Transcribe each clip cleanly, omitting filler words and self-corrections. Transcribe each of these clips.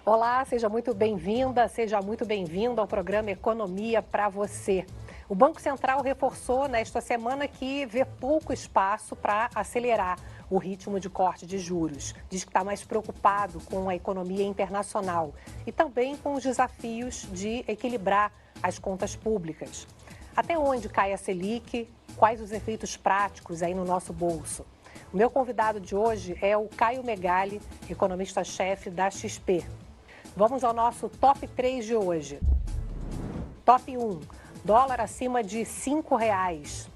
Olá, seja muito bem-vinda, seja muito bem-vindo ao programa Economia para você. O Banco Central reforçou nesta semana que vê pouco espaço para acelerar o ritmo de corte de juros. Diz que está mais preocupado com a economia internacional e também com os desafios de equilibrar as contas públicas. Até onde cai a Selic? Quais os efeitos práticos aí no nosso bolso? O meu convidado de hoje é o Caio Megali, economista-chefe da XP. Vamos ao nosso top 3 de hoje. Top 1, dólar acima de R$ 5,00.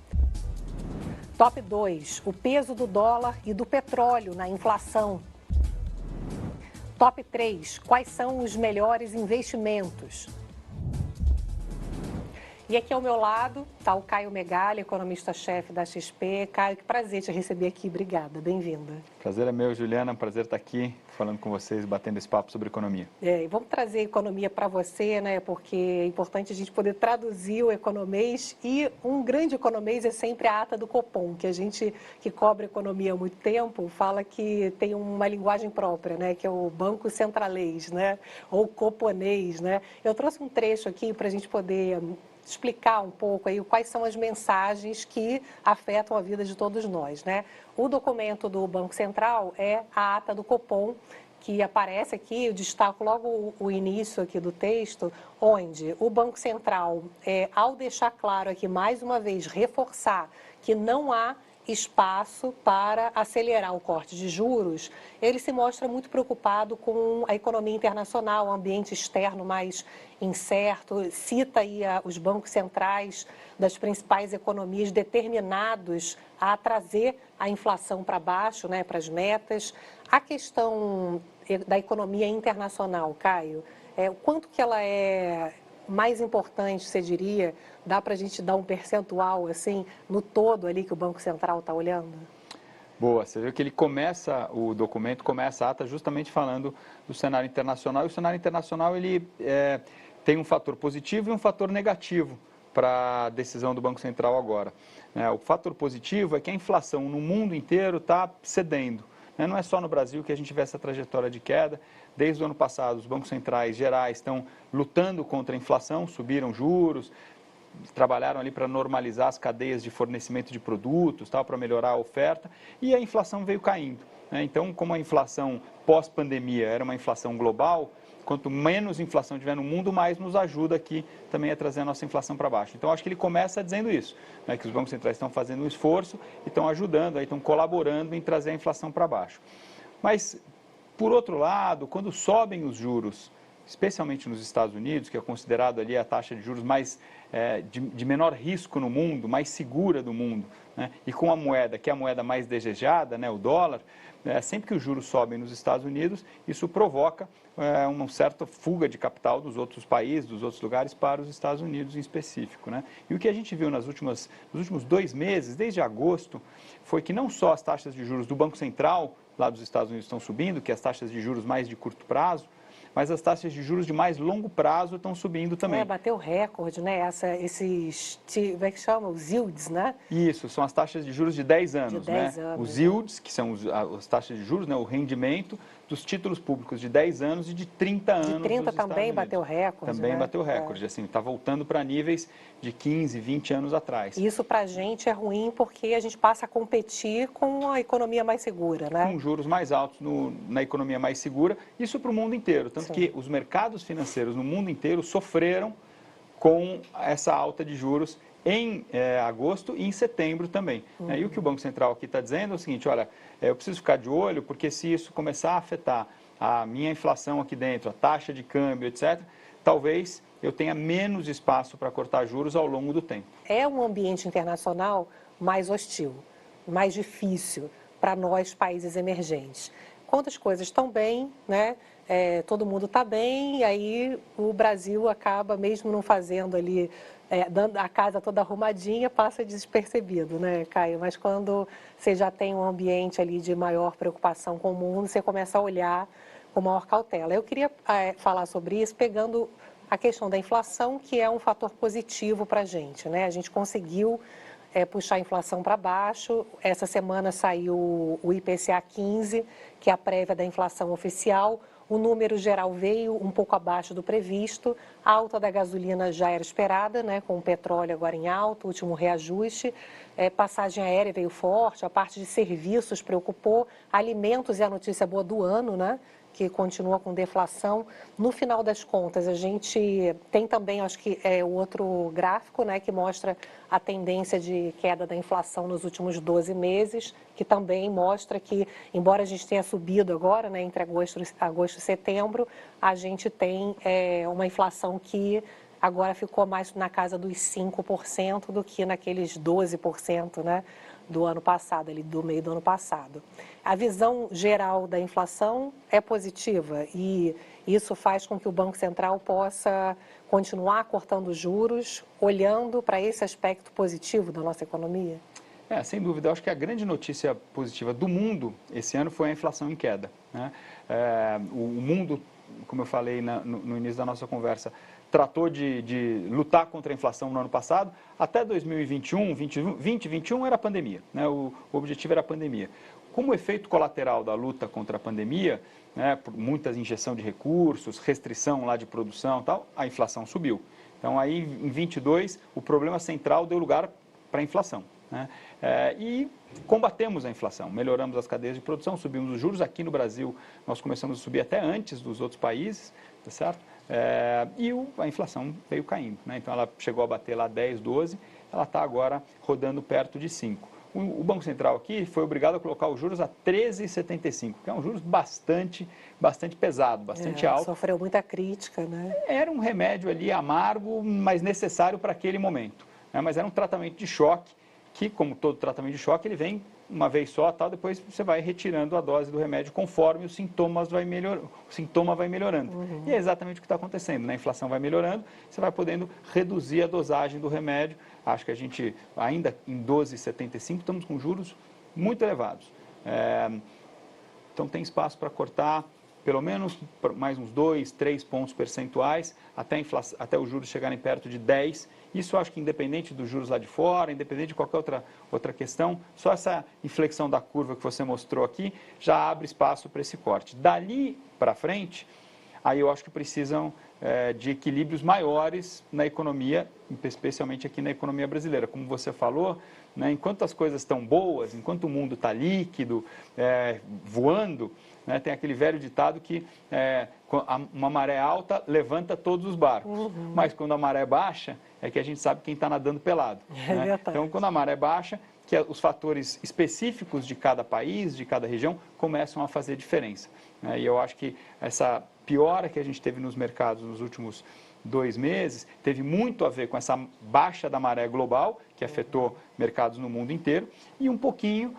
Top 2, o peso do dólar e do petróleo na inflação. Top 3, quais são os melhores investimentos? E aqui ao meu lado está o Caio Megali, economista-chefe da XP. Caio, que prazer te receber aqui. Obrigada, bem-vinda. Prazer é meu, Juliana. Prazer estar aqui falando com vocês, batendo esse papo sobre economia. E vamos trazer economia para você, né? Porque é importante a gente poder traduzir o economês. E um grande economês é sempre a ata do Copom, que a gente que cobre economia há muito tempo fala que tem uma linguagem própria, né? Que é o Banco Centralês, né? Ou Coponês, né? Eu trouxe um trecho aqui para a gente poder explicar um pouco aí quais são as mensagens que afetam a vida de todos nós, né? O documento do Banco Central é a ata do Copom, que aparece aqui, eu destaco logo o início aqui do texto, onde o Banco Central, ao deixar claro aqui, mais uma vez, reforçar que não há espaço para acelerar o corte de juros, ele se mostra muito preocupado com a economia internacional, o ambiente externo mais incerto, cita aí os bancos centrais das principais economias determinados a trazer a inflação para baixo, né, para as metas. A questão da economia internacional, Caio, o quanto que ela é mais importante, você diria? Dá para a gente dar um percentual, assim, no todo ali que o Banco Central está olhando? Boa, você viu que o documento começa a ata justamente falando do cenário internacional, e o cenário internacional ele tem um fator positivo e um fator negativo para a decisão do Banco Central agora. O fator positivo é que a inflação no mundo inteiro está cedendo. Não é só no Brasil que a gente vê essa trajetória de queda. Desde o ano passado, os bancos centrais gerais estão lutando contra a inflação, subiram juros, trabalharam ali para normalizar as cadeias de fornecimento de produtos, para melhorar a oferta, e a inflação veio caindo. Então, como a inflação pós-pandemia era uma inflação global, quanto menos inflação tiver no mundo, mais nos ajuda aqui também a trazer a nossa inflação para baixo. Então, acho que ele começa dizendo isso, que os bancos centrais estão fazendo um esforço e estão ajudando, estão colaborando em trazer a inflação para baixo. Mas, por outro lado, quando sobem os juros, especialmente nos Estados Unidos, que é considerado ali a taxa de juros mais de menor risco no mundo, mais segura do mundo, e com a moeda, que é a moeda mais desejada, o dólar, sempre que os juros sobem nos Estados Unidos, isso provoca uma certa fuga de capital dos outros países, dos outros lugares, para os Estados Unidos em específico. E o que a gente viu nos últimos 2 meses, desde agosto, foi que não só as taxas de juros do Banco Central, lá dos Estados Unidos, estão subindo, que é as taxas de juros mais de curto prazo, mas as taxas de juros de mais longo prazo estão subindo também. Bateu recorde, né? Como é que chama? Os yields, né? Isso, são as taxas de juros de 10 anos. De 10 anos. Os yields, que são as taxas de juros, o rendimento dos títulos públicos de 10 anos e de 30 anos. De 30 também bateu recorde. Também bateu recorde, está voltando para níveis de 15, 20 anos atrás. Isso para a gente é ruim porque a gente passa a competir com a economia mais segura, né? Com juros mais altos na economia mais segura, isso para o mundo inteiro. Tanto que os mercados financeiros no mundo inteiro sofreram com essa alta de juros em agosto e em setembro também. E o que o Banco Central aqui está dizendo é o seguinte, olha, eu preciso ficar de olho, porque se isso começar a afetar a minha inflação aqui dentro, a taxa de câmbio, etc., talvez eu tenha menos espaço para cortar juros ao longo do tempo. É um ambiente internacional mais hostil, mais difícil para nós, países emergentes. Quando as coisas estão bem, né? Todo mundo está bem, e aí o Brasil acaba, mesmo não fazendo ali, dando a casa toda arrumadinha, passa despercebido, né, Caio? Mas quando você já tem um ambiente ali de maior preocupação com o mundo, você começa a olhar com maior cautela. Eu queria falar sobre isso pegando a questão da inflação, que é um fator positivo para a gente, né? A gente conseguiu puxar a inflação para baixo. Essa semana saiu o IPCA 15, que é a prévia da inflação oficial. O número geral veio um pouco abaixo do previsto, a alta da gasolina já era esperada, né, com o petróleo agora em alta, último reajuste, passagem aérea veio forte, a parte de serviços preocupou, alimentos é a notícia boa do ano, né, que continua com deflação. No final das contas, a gente tem também, acho que é o outro gráfico, né, que mostra a tendência de queda da inflação nos últimos 12 meses, que também mostra que, embora a gente tenha subido agora, né, entre agosto e setembro, a gente tem uma inflação que agora ficou mais na casa dos 5% do que naqueles 12%, né, do ano passado, ali do meio do ano passado. A visão geral da inflação é positiva e isso faz com que o Banco Central possa continuar cortando juros, olhando para esse aspecto positivo da nossa economia? Sem dúvida. Eu acho que a grande notícia positiva do mundo esse ano foi a inflação em queda, né? O mundo, como eu falei no início da nossa conversa, tratou de lutar contra a inflação no ano passado. Até 2021, 2021 era a pandemia, né? O objetivo era a pandemia. Como efeito colateral da luta contra a pandemia, né, por muitas injeção de recursos, restrição lá de produção e tal, a inflação subiu. Então, aí em 22, o problema central deu lugar para a inflação, né? E combatemos a inflação, melhoramos as cadeias de produção, subimos os juros. Aqui no Brasil, nós começamos a subir até antes dos outros países, tá certo? E a inflação veio caindo, né? Então, ela chegou a bater lá 10, 12, ela está agora rodando perto de 5. O Banco Central aqui foi obrigado a colocar os juros a 13,75, que é um juros bastante pesado, bastante alto. Sofreu muita crítica, né? Era um remédio ali amargo, mas necessário para aquele momento, né? Mas era um tratamento de choque, que, como todo tratamento de choque, ele vem uma vez só, tal, depois você vai retirando a dose do remédio conforme o sintoma vai melhorando. Uhum. E é exatamente o que está acontecendo, né? A inflação vai melhorando, você vai podendo reduzir a dosagem do remédio. Acho que a gente, ainda em 12,75, estamos com juros muito elevados. Então, tem espaço para cortar pelo menos mais uns 2, 3 pontos percentuais, até os juros chegarem perto de 10. Isso eu acho que independente dos juros lá de fora, independente de qualquer outra questão, só essa inflexão da curva que você mostrou aqui já abre espaço para esse corte. Dali para frente, aí eu acho que precisam de equilíbrios maiores na economia, especialmente aqui na economia brasileira. Como você falou, né, enquanto as coisas estão boas, enquanto o mundo está líquido, voando, né, tem aquele velho ditado que uma maré alta levanta todos os barcos. Uhum. Mas quando a maré baixa, é que a gente sabe quem está nadando pelado. Né? Então, quando a maré baixa, que os fatores específicos de cada país, de cada região, começam a fazer diferença, né? E eu acho que essa piora que a gente teve nos mercados nos últimos 2 meses teve muito a ver com essa baixa da maré global, que afetou mercados no mundo inteiro, e um pouquinho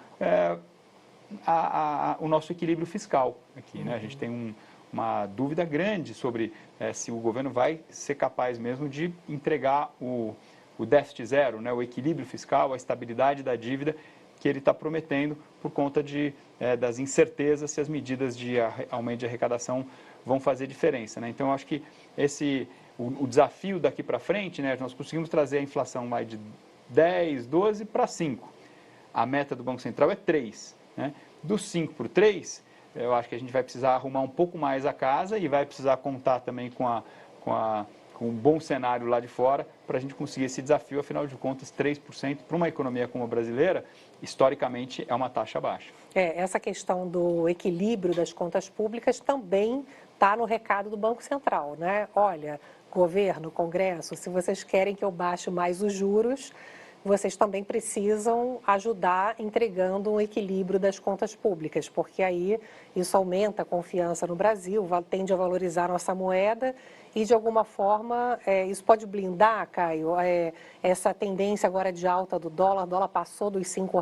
o nosso equilíbrio fiscal aqui, né? A gente tem uma dúvida grande sobre se o governo vai ser capaz mesmo de entregar o déficit zero, né? O equilíbrio fiscal, a estabilidade da dívida que ele está prometendo por conta das incertezas se as medidas de aumento de arrecadação vão fazer diferença, né? Então, eu acho que o desafio daqui para frente, né? Nós conseguimos trazer a inflação mais de 10, 12 para 5. A meta do Banco Central é 3, né? Dos 5 para o 3, eu acho que a gente vai precisar arrumar um pouco mais a casa e vai precisar contar também com um bom cenário lá de fora para a gente conseguir esse desafio. Afinal de contas, 3% para uma economia como a brasileira, historicamente, é uma taxa baixa. Essa questão do equilíbrio das contas públicas também está no recado do Banco Central, né? Olha, governo, Congresso, se vocês querem que eu baixe mais os juros, vocês também precisam ajudar entregando um equilíbrio das contas públicas, porque aí isso aumenta a confiança no Brasil, tende a valorizar a nossa moeda e, de alguma forma, isso pode blindar, Caio, essa tendência agora de alta do dólar. O dólar passou dos R$ 5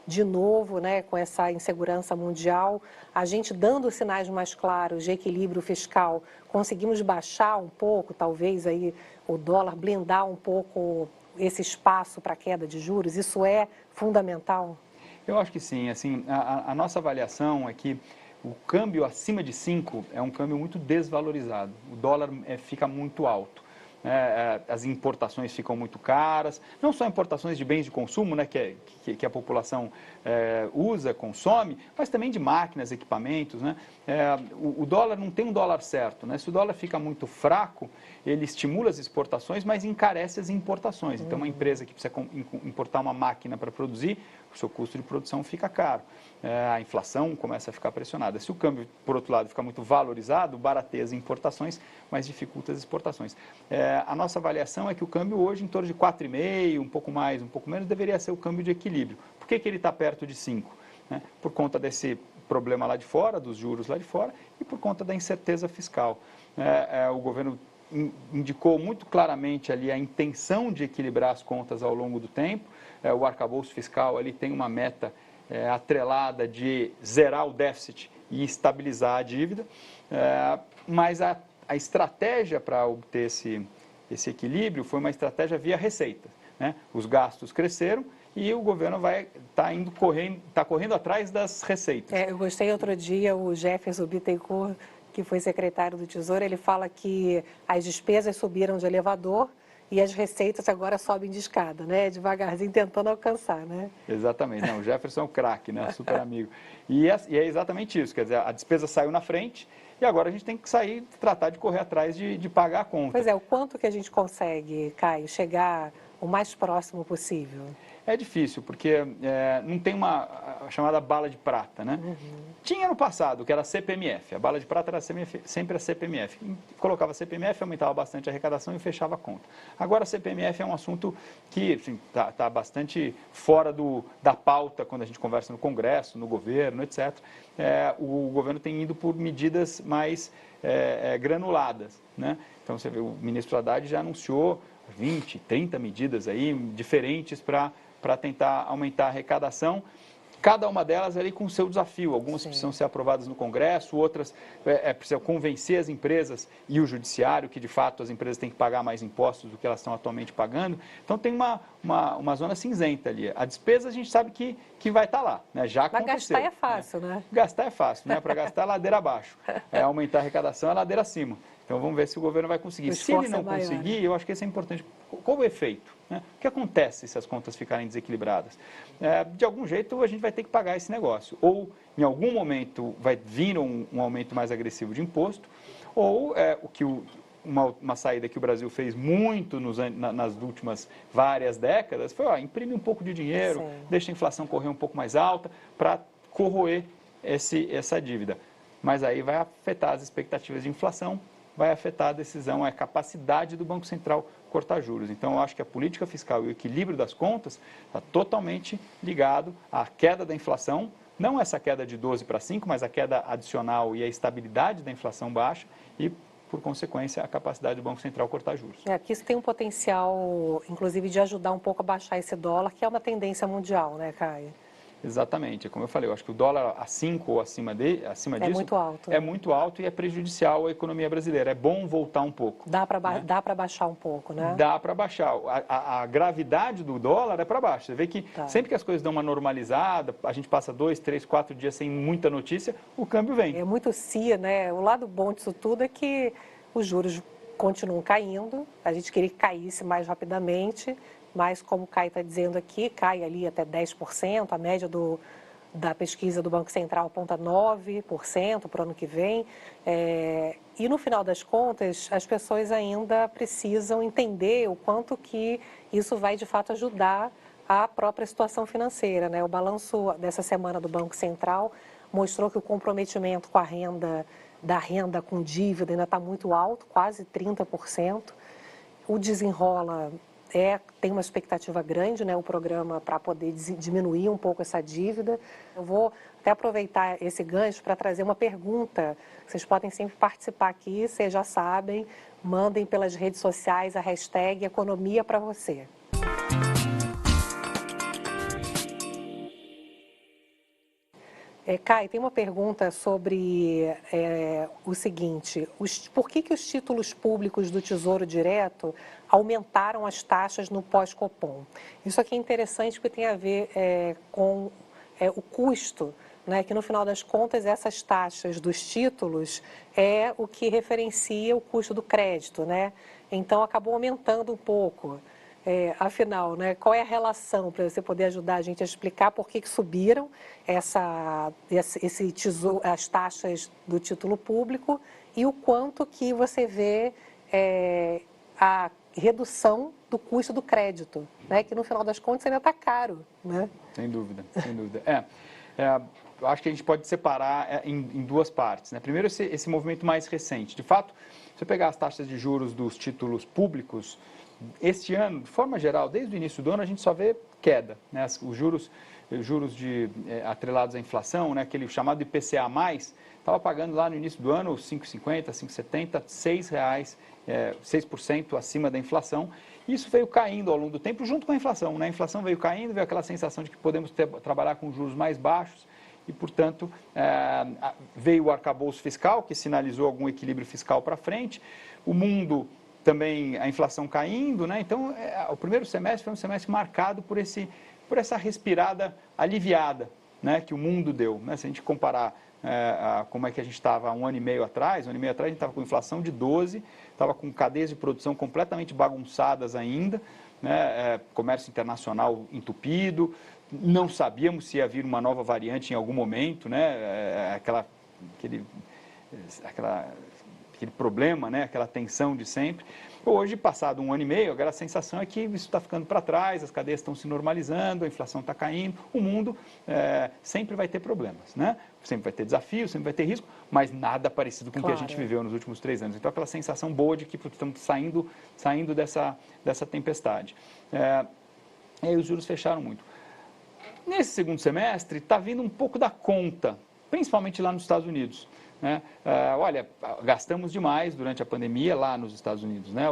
de novo, né, com essa insegurança mundial. A gente dando sinais mais claros de equilíbrio fiscal, conseguimos baixar um pouco, talvez, aí, o dólar, blindar um pouco esse espaço para queda de juros? Isso é fundamental? Eu acho que sim. Assim, a nossa avaliação é que o câmbio acima de 5 é um câmbio muito desvalorizado. O dólar fica muito alto. as importações ficam muito caras, não só importações de bens de consumo, né, que a população usa, consome, mas também de máquinas, equipamentos, né? O dólar não tem um dólar certo, né? Se o dólar fica muito fraco, ele estimula as exportações, mas encarece as importações. Então, uma empresa que precisa importar uma máquina para produzir, o seu custo de produção fica caro. A inflação começa a ficar pressionada. Se o câmbio, por outro lado, fica muito valorizado, barateia as importações, mas dificulta as exportações. A nossa avaliação é que o câmbio hoje, em torno de 4,5, um pouco mais, um pouco menos, deveria ser o câmbio de equilíbrio. Por que ele está perto de 5? Né? Por conta desse problema lá de fora, dos juros lá de fora, e por conta da incerteza fiscal. O governo indicou muito claramente ali a intenção de equilibrar as contas ao longo do tempo. O arcabouço fiscal ali tem uma meta atrelada de zerar o déficit e estabilizar a dívida, mas a estratégia para obter esse equilíbrio foi uma estratégia via receita, né? Os gastos cresceram e o governo está correndo atrás das receitas. Eu gostei outro dia, o Jefferson Bittencourt, que foi secretário do Tesouro, ele fala que as despesas subiram de elevador e as receitas agora sobem de escada, né? Devagarzinho tentando alcançar, né? Exatamente. Não, o Jefferson é um craque, né? Super amigo. E é exatamente isso, quer dizer, a despesa saiu na frente e agora a gente tem que sair, tratar de correr atrás de pagar a conta. Pois é, o quanto que a gente consegue, Caio, chegar o mais próximo possível? É difícil, porque não tem uma chamada bala de prata, né? Uhum. Tinha no passado, que era a CPMF. A bala de prata era sempre a CPMF. Colocava a CPMF, aumentava bastante a arrecadação e fechava a conta. Agora a CPMF é um assunto que está bastante fora da pauta quando a gente conversa no Congresso, no governo, etc. O governo tem ido por medidas mais granuladas, né? Então, você vê, o ministro Haddad já anunciou 20, 30 medidas aí diferentes para tentar aumentar a arrecadação, cada uma delas ali com o seu desafio. Algumas precisam ser aprovadas no Congresso, outras precisam convencer as empresas e o judiciário que, de fato, as empresas têm que pagar mais impostos do que elas estão atualmente pagando. Então, tem uma zona cinzenta ali. A despesa a gente sabe que vai estar lá, né? Já aconteceu. Mas gastar é fácil, né? Gastar é fácil, né? Para gastar é ladeira abaixo. Aumentar a arrecadação é ladeira acima. Então, vamos ver se o governo vai conseguir. Se ele não conseguir, eu acho que isso é importante. Qual o efeito? Né? O que acontece se as contas ficarem desequilibradas? De algum jeito, a gente vai ter que pagar esse negócio. Ou, em algum momento, vai vir um aumento mais agressivo de imposto, ou uma saída que o Brasil fez muito nas últimas várias décadas foi imprimir um pouco de dinheiro, deixa a inflação correr um pouco mais alta para corroer essa dívida. Mas aí vai afetar as expectativas de inflação, vai afetar a decisão, a capacidade do Banco Central cortar juros. Então, eu acho que a política fiscal e o equilíbrio das contas está totalmente ligado à queda da inflação, não essa queda de 12 para 5, mas a queda adicional e a estabilidade da inflação baixa e, por consequência, a capacidade do Banco Central cortar juros. Aqui isso tem um potencial, inclusive, de ajudar um pouco a baixar esse dólar, que é uma tendência mundial, né, Caio? Exatamente. Como eu falei, eu acho que o dólar a 5 ou acima disso é muito alto. É muito alto e é prejudicial à economia brasileira. É bom voltar um pouco. Dá para baixar um pouco, né? Dá para baixar. A gravidade do dólar é para baixo. Você vê que sempre que as coisas dão uma normalizada, a gente passa 2, 3, 4 dias sem muita notícia, o câmbio vem. É muito CIA, né? O lado bom disso tudo é que os juros continuam caindo. A gente queria que caísse mais rapidamente, mas como o Caio está dizendo aqui, cai ali até 10%, a média da pesquisa do Banco Central aponta 9% para o ano que vem. E no final das contas, as pessoas ainda precisam entender o quanto que isso vai de fato ajudar a própria situação financeira, né? O balanço dessa semana do Banco Central mostrou que o comprometimento com a renda com dívida ainda está muito alto, quase 30%. O Desenrola tem uma expectativa grande, né, o programa para poder diminuir um pouco essa dívida. Eu vou até aproveitar esse gancho para trazer uma pergunta. Vocês podem sempre participar aqui, vocês já sabem, mandem pelas redes sociais a hashtag Economia para você. Caio, tem uma pergunta sobre o seguinte: por que os títulos públicos do Tesouro Direto aumentaram as taxas no pós-Copom? Isso aqui é interessante porque tem a ver com o custo, né, que no final das contas essas taxas dos títulos é o que referencia o custo do crédito, né? Então acabou aumentando um pouco. Afinal, né, qual é a relação para você poder ajudar a gente a explicar por que subiram as taxas do título público e o quanto que você vê a redução do custo do crédito, né, que no final das contas ainda está caro, né? Sem dúvida, sem dúvida. Eu acho que a gente pode separar em duas partes, né? Primeiro, esse movimento mais recente. De fato, se você pegar as taxas de juros dos títulos públicos, este ano, de forma geral, desde o início do ano, a gente só vê queda, né? Os juros atrelados à inflação, né? Aquele chamado IPCA+, estava pagando lá no início do ano 5,50, 5,70, R$6, 6% acima da inflação. Isso veio caindo ao longo do tempo, junto com a inflação, né? A inflação veio caindo, veio aquela sensação de que podemos trabalhar com juros mais baixos e, portanto, veio o arcabouço fiscal, que sinalizou algum equilíbrio fiscal para frente. O mundo também, a inflação caindo, né? Então, o primeiro semestre foi um semestre marcado por essa respirada aliviada, né, que o mundo deu, né? Se a gente comparar como é que a gente estava há um ano e meio atrás a gente estava com inflação de 12%, estava com cadeias de produção completamente bagunçadas ainda, né? Comércio internacional entupido, não sabíamos se ia vir uma nova variante em algum momento, né? Aquele problema, né? Aquela tensão de sempre. Hoje, passado um ano e meio, agora a sensação é que isso está ficando para trás, as cadeias estão se normalizando, a inflação está caindo, o mundo sempre vai ter problemas, né? Sempre vai ter desafios, sempre vai ter risco, mas nada parecido com o que a gente viveu nos últimos 3 anos. Então, aquela sensação boa de que estamos saindo dessa tempestade. E aí os juros fecharam muito. Nesse segundo semestre, está vindo um pouco da conta, principalmente lá nos Estados Unidos. Né? Olha, gastamos demais durante a pandemia lá nos Estados Unidos, né?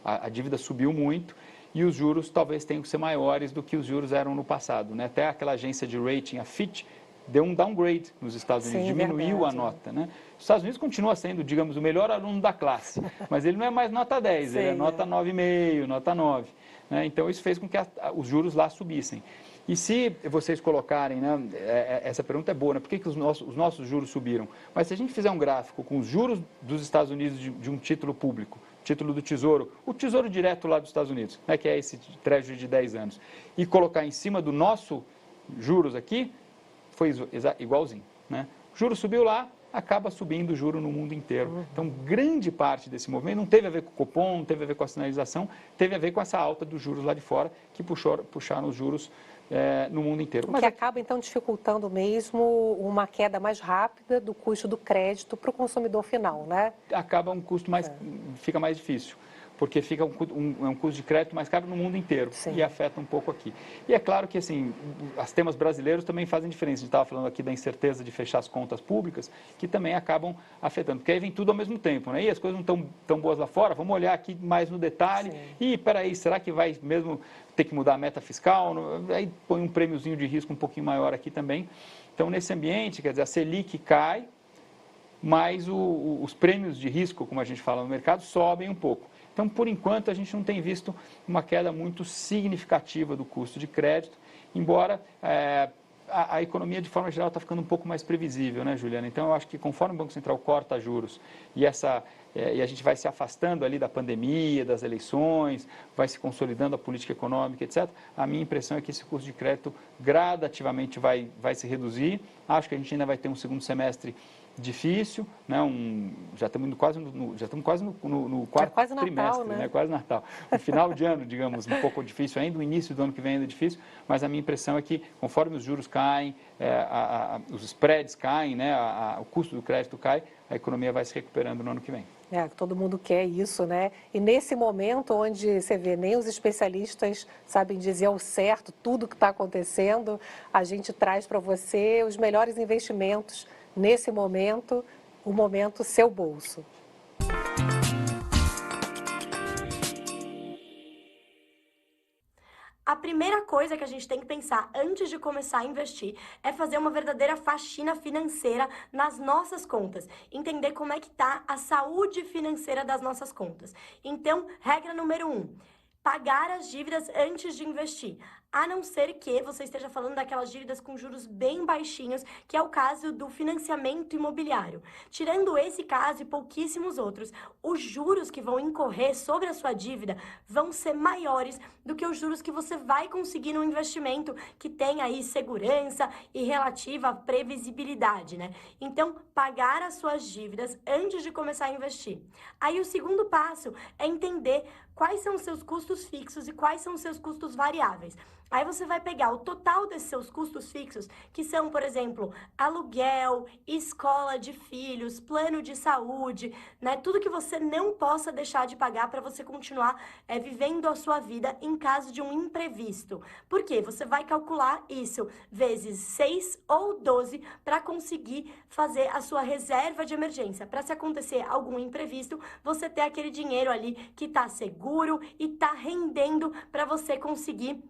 A dívida subiu muito e os juros talvez tenham que ser maiores do que os juros eram no passado, né? Até aquela agência de rating, a Fitch, deu um downgrade nos Estados Unidos, diminuiu a nota, né? Os Estados Unidos continua sendo, digamos, o melhor aluno da classe, mas ele não é mais nota 10, ele é nota 9,5, nota 9. Né? Então, isso fez com que os juros lá subissem. E se vocês colocarem, né, essa pergunta é boa, né? Por que os nossos juros subiram? Mas se a gente fizer um gráfico com os juros dos Estados Unidos de um título público, título do Tesouro, o Tesouro Direto lá dos Estados Unidos, né, que é esse treasury de 10 anos, e colocar em cima do nosso juros aqui, foi igualzinho. Né? O juro subiu lá, acaba subindo o juro no mundo inteiro. Então, grande parte desse movimento não teve a ver com o Copom, não teve a ver com a sinalização, teve a ver com essa alta dos juros lá de fora, que puxaram os juros no mundo inteiro. O que acaba, então, dificultando mesmo uma queda mais rápida do custo do crédito para o consumidor final, né? Acaba um custo fica mais difícil, porque fica um custo de crédito mais caro no mundo inteiro. Sim. E afeta um pouco aqui. E é claro que, assim, os temas brasileiros também fazem diferença. A gente estava falando aqui da incerteza de fechar as contas públicas, que também acabam afetando, porque aí vem tudo ao mesmo tempo, né? E as coisas não estão tão boas lá fora, vamos olhar aqui mais no detalhe. Sim. E, peraí, será que vai mesmo ter que mudar a meta fiscal? Aí põe um prêmiozinho de risco um pouquinho maior aqui também. Então, nesse ambiente, quer dizer, a Selic cai, mas os prêmios de risco, como a gente fala no mercado, sobem um pouco. Então, por enquanto, a gente não tem visto uma queda muito significativa do custo de crédito, embora a economia, de forma geral, está ficando um pouco mais previsível, né, Juliana? Então, eu acho que conforme o Banco Central corta juros e a gente vai se afastando ali da pandemia, das eleições, vai se consolidando a política econômica, etc., a minha impressão é que esse custo de crédito gradativamente vai se reduzir. Acho que a gente ainda vai ter um segundo semestre difícil, né? Já estamos quase no quarto trimestre, Natal, né? Quase Natal. O final de ano, digamos, um pouco difícil ainda, o início do ano que vem ainda é difícil, mas a minha impressão é que conforme os juros caem, os spreads caem, né? O custo do crédito cai, a economia vai se recuperando no ano que vem. Todo mundo quer isso, né? E nesse momento onde você vê, nem os especialistas sabem dizer ao certo tudo o que está acontecendo, a gente traz para você os melhores investimentos nesse momento, o momento seu bolso. A primeira coisa que a gente tem que pensar antes de começar a investir é fazer uma verdadeira faxina financeira nas nossas contas. Entender como é que está a saúde financeira das nossas contas. Então, regra número 1. Pagar as dívidas antes de investir. a não ser que você esteja falando daquelas dívidas com juros bem baixinhos, que é o caso do financiamento imobiliário. Tirando esse caso e pouquíssimos outros, os juros que vão incorrer sobre a sua dívida vão ser maiores do que os juros que você vai conseguir no investimento que tem aí segurança e relativa previsibilidade, né? Então, pagar as suas dívidas antes de começar a investir. Aí o segundo passo é entender quais são os seus custos fixos e quais são os seus custos variáveis. Aí você vai pegar o total desses seus custos fixos, que são, por exemplo, aluguel, escola de filhos, plano de saúde, né? Tudo que você não possa deixar de pagar para você continuar vivendo a sua vida em caso de um imprevisto. Por quê? Você vai calcular isso vezes 6 ou 12 para conseguir fazer a sua reserva de emergência. Para se acontecer algum imprevisto, você ter aquele dinheiro ali que está seguro e está rendendo para você conseguir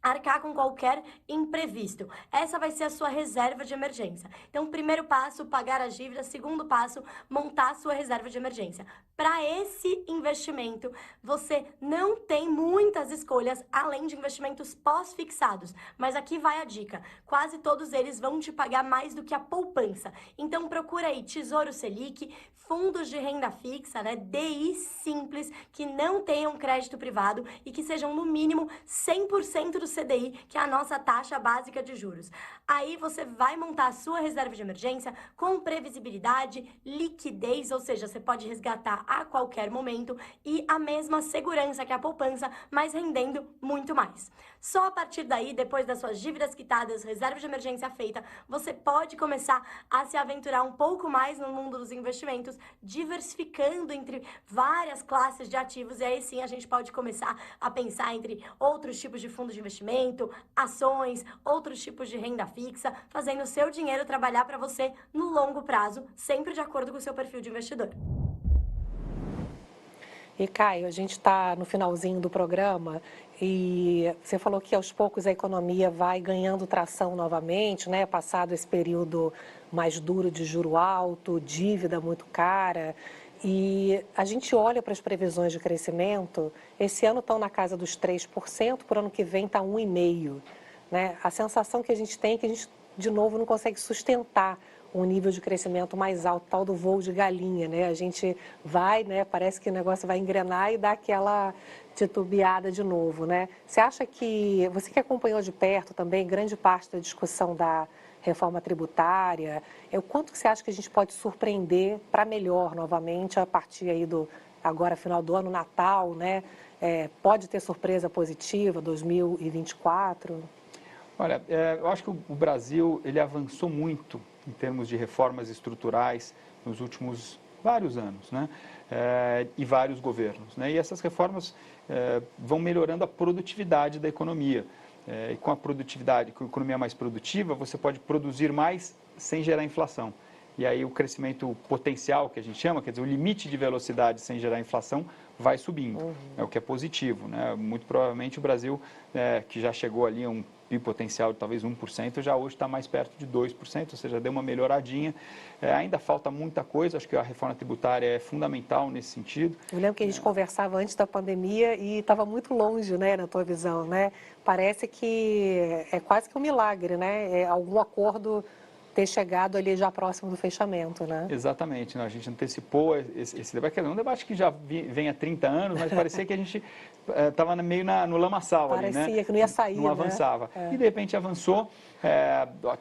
arcar com qualquer imprevisto. Essa vai ser a sua reserva de emergência. Então, primeiro passo, pagar as dívidas. Segundo passo, montar a sua reserva de emergência. Para esse investimento, você não tem muitas escolhas além de investimentos pós-fixados. Mas aqui vai a dica. Quase todos eles vão te pagar mais do que a poupança. Então, procura aí Tesouro Selic, fundos de renda fixa, né? DI simples, que não tenham crédito privado e que sejam no mínimo 100% do CDI, que é a nossa taxa básica de juros. Aí você vai montar a sua reserva de emergência com previsibilidade, liquidez, ou seja, você pode resgatar a qualquer momento e a mesma segurança que a poupança, mas rendendo muito mais. Só a partir daí, depois das suas dívidas quitadas, reserva de emergência feita, você pode começar a se aventurar um pouco mais no mundo dos investimentos, diversificando entre várias classes de ativos, e aí sim a gente pode começar a pensar entre outros tipos de fundos de investimento, ações, outros tipos de renda fixa, fazendo o seu dinheiro trabalhar para você no longo prazo, sempre de acordo com o seu perfil de investidor. E, Caio, a gente está no finalzinho do programa e você falou que aos poucos a economia vai ganhando tração novamente, né? Passado esse período mais duro de juro alto, dívida muito cara. E a gente olha para as previsões de crescimento, esse ano estão na casa dos 3%, por ano que vem está 1,5%. Né? A sensação que a gente tem é que a gente, de novo, não consegue sustentar um nível de crescimento mais alto, tal do voo de galinha, né? A gente vai, né? Parece que o negócio vai engrenar e dá aquela titubeada de novo, né? Você acha que, você que acompanhou de perto também grande parte da discussão da reforma tributária, o quanto que você acha que a gente pode surpreender para melhor novamente a partir aí do, agora final do ano, Natal, né? Pode ter surpresa positiva 2024? Olha, eu acho que o Brasil ele avançou muito em termos de reformas estruturais nos últimos vários anos, né? E vários governos, né? E essas reformas vão melhorando a produtividade da economia. E com a produtividade, com a economia mais produtiva, você pode produzir mais sem gerar inflação. E aí o crescimento potencial, que a gente chama, quer dizer, o limite de velocidade sem gerar inflação, vai subindo, o que é positivo, né? Muito provavelmente o Brasil, que já chegou ali a um PIB potencial de talvez 1%, já hoje está mais perto de 2%, ou seja, deu uma melhoradinha. Ainda falta muita coisa, acho que a reforma tributária é fundamental nesse sentido. Eu lembro que a gente conversava antes da pandemia e estava muito longe, né, na tua visão, né? Parece que é quase que um milagre, né? Algum acordo ter chegado ali já próximo do fechamento, né? Exatamente, né? A gente antecipou esse debate, que é um debate que já vem há 30 anos, mas parecia que a gente estava meio no lamaçal ali, né? Parecia que não ia sair, não avançava. E de repente avançou,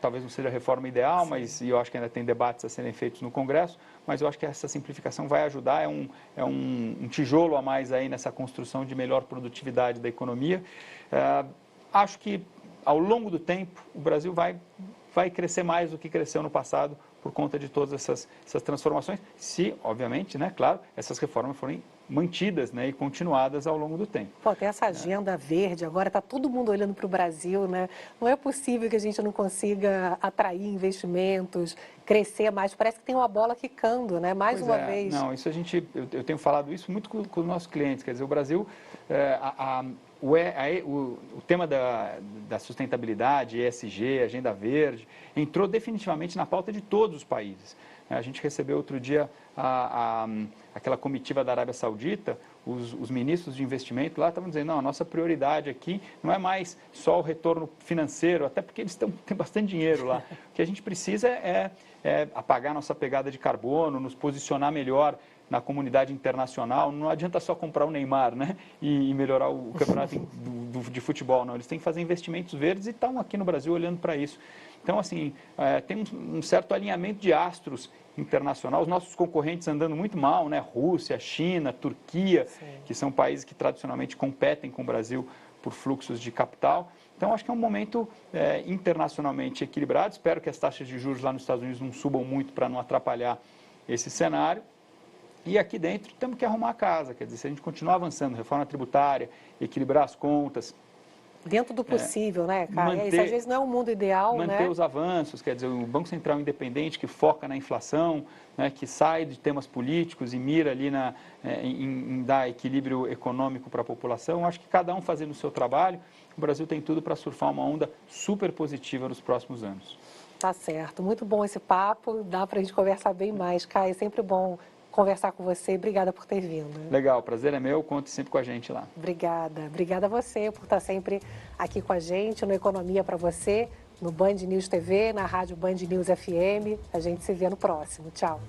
talvez não seja a reforma ideal, mas eu acho que ainda tem debates a serem feitos no Congresso, mas eu acho que essa simplificação vai ajudar, é um tijolo a mais aí nessa construção de melhor produtividade da economia. Acho que ao longo do tempo o Brasil vai crescer mais do que cresceu no passado por conta de todas essas transformações, se, obviamente, né, claro, essas reformas forem mantidas, né, e continuadas ao longo do tempo. Pô, tem essa agenda verde, agora está todo mundo olhando para o Brasil, né? Não é possível que a gente não consiga atrair investimentos, crescer mais. Parece que tem uma bola quicando, né? Mais uma vez. Não, isso eu tenho falado isso muito com os nossos clientes, quer dizer, o Brasil, o tema da sustentabilidade, ESG, Agenda Verde, entrou definitivamente na pauta de todos os países. A gente recebeu outro dia aquela comitiva da Arábia Saudita, os ministros de investimento lá estavam dizendo, não, a nossa prioridade aqui não é mais só o retorno financeiro, até porque eles têm bastante dinheiro lá. O que a gente precisa é apagar nossa pegada de carbono, nos posicionar melhor na comunidade internacional. Não adianta só comprar o Neymar, né, e melhorar o campeonato de futebol, não. Eles têm que fazer investimentos verdes e estão aqui no Brasil olhando para isso. Então, assim, tem um certo alinhamento de astros internacional, os nossos concorrentes andando muito mal, né? Rússia, China, Turquia, sim, que são países que tradicionalmente competem com o Brasil por fluxos de capital. Então, acho que é um momento internacionalmente equilibrado. Espero que as taxas de juros lá nos Estados Unidos não subam muito para não atrapalhar esse cenário. E aqui dentro temos que arrumar a casa, quer dizer, se a gente continuar avançando, reforma tributária, equilibrar as contas, dentro do possível, né, cara? Isso às vezes não é um mundo ideal, né? Manter os avanços, quer dizer, o Banco Central independente que foca na inflação, né, que sai de temas políticos e mira ali em dar equilíbrio econômico para a população. Acho que cada um fazendo o seu trabalho, o Brasil tem tudo para surfar uma onda super positiva nos próximos anos. Tá certo. Muito bom esse papo. Dá para a gente conversar bem mais, Caio. É sempre bom conversar com você. Obrigada por ter vindo. Legal, o prazer é meu, conte sempre com a gente lá. Obrigada. Obrigada a você por estar sempre aqui com a gente no Economia para Você, no Band News TV, na rádio Band News FM. A gente se vê no próximo. Tchau.